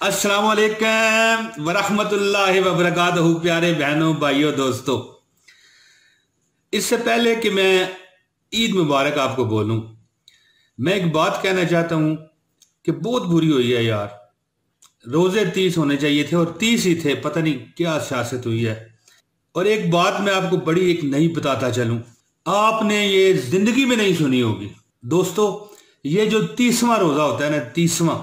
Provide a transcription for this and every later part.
अस्सलाम वालेकुम वरहमतुल्लाहि वबरकातुहू। प्यारे बहनों, भाइयों, दोस्तों, इससे पहले कि मैं ईद मुबारक आपको बोलूं, मैं एक बात कहना चाहता हूं कि बहुत बुरी हुई है यार। रोजे 30 होने चाहिए थे और 30 ही थे, पता नहीं क्या सियासत हुई है। और एक बात मैं आपको बड़ी एक नई बताता चलूं, आपने ये जिंदगी में नहीं सुनी होगी दोस्तों। ये जो 30वां रोजा होता है ना, 30वां,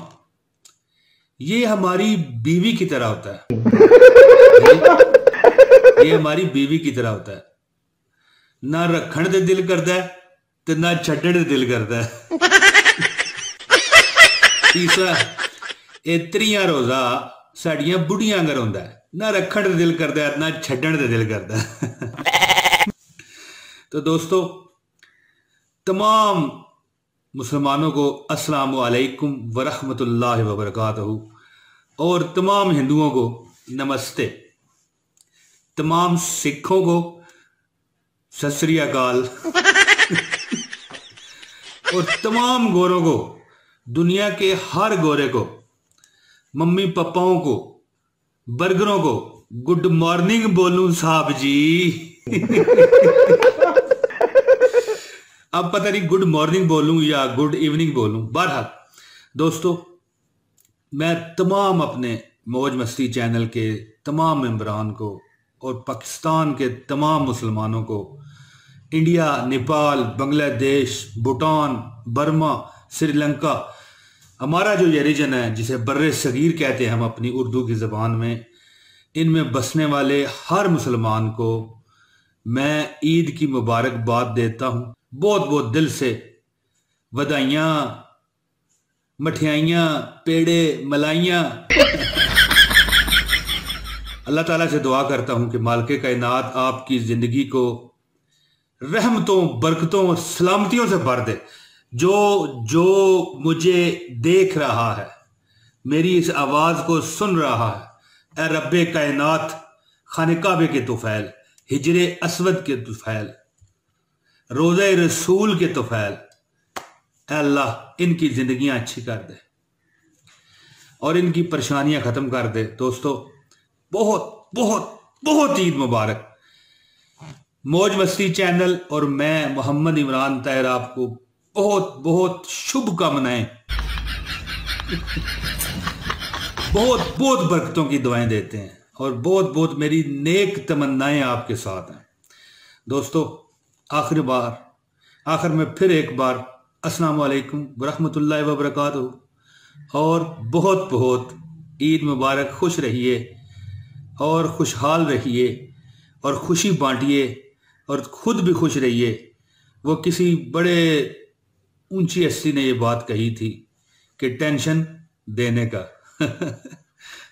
ये हमारी बीवी की तरह होता है। ये हमारी बीवी की तरह होता है। ना रखण दे दिल करता है तो ना छड्डण दे दिल करता है। तीसरा ये 30वां रोजा साड़ियां बुढ़ियां अगर होंदा है, ना रखण दे दिल करता है ना छड्डण दे दिल करता है। तो दोस्तों, तमाम मुसलमानों को अस्सलाम वालेकुम वरहमतुल्लाहि वबरकातुहू और तमाम हिंदुओं को नमस्ते। तमाम सिखों को सत श्री अकाल और तमाम गोरों को, दुनिया के हर गोरे को, मम्मी पापाओं को, बर्गरों को गुड मॉर्निंग बोलूं साहब जी। अब पता नहीं गुड मॉर्निंग बोलूं या गुड इवनिंग बोलूं। बहरहाल दोस्तों, मैं तमाम अपने मौज मस्ती चैनल के तमाम मेंबरान को और पाकिस्तान के तमाम मुसलमानों को, इंडिया, नेपाल, बांग्लादेश, भूटान, बर्मा, श्रीलंका, हमारा जो ये रीजन है जिसे बर्रे सगीर कहते हैं हम अपनी उर्दू की ज़बान में, इनमें बसने वाले हर मुसलमान को मैं ईद की मुबारकबाद देता हूँ। बहुत बहुत दिल से बधाइयाँ, मठियाइयाँ, पेड़े, मलाइयाँ। अल्लाह ताला से दुआ करता हूँ कि मालिक कायनात आपकी ज़िंदगी को रहमतों, बरकतों और सलामतियों से भर दे। जो जो मुझे देख रहा है, मेरी इस आवाज़ को सुन रहा है, ए रब्बे कायनात, खाने काबे के तुफैल, हिजरे असवद के तुफैल, रोज़े रसूल के तुफैल, अल्लाह इनकी ज़िंदगियाँ अच्छी कर दे और इनकी परेशानियाँ ख़त्म कर दे। दोस्तों, बहुत बहुत बहुत ईद मुबारक। मौज मस्ती चैनल और मैं मोहम्मद इमरान ताहिर आपको बहुत बहुत शुभकामनाएं, बहुत बहुत बरकतों की दुआएं देते हैं और बहुत बहुत मेरी नेक तमन्नाएं आपके साथ हैं। दोस्तों, आखिर में फिर एक बार अस्सलाम वालेकुम वरहमतुल्लाहि वबरकातुहू और बहुत बहुत ईद मुबारक। खुश रहिए और खुशहाल रहिए और खुशी बांटिए और खुद भी खुश रहिए। वो किसी बड़े ऊंची हस्ती ने ये बात कही थी कि टेंशन देने का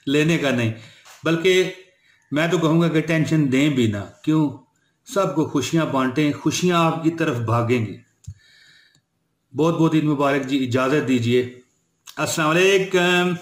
लेने का नहीं, बल्कि मैं तो कहूँगा कि टेंशन दें भी ना, क्यों, सबको खुशियाँ बांटें, खुशियाँ आपकी तरफ भागेंगी। बहुत बहुत ईद मुबारक जी। इजाज़त दीजिए। अस्सलाम वालेकुम।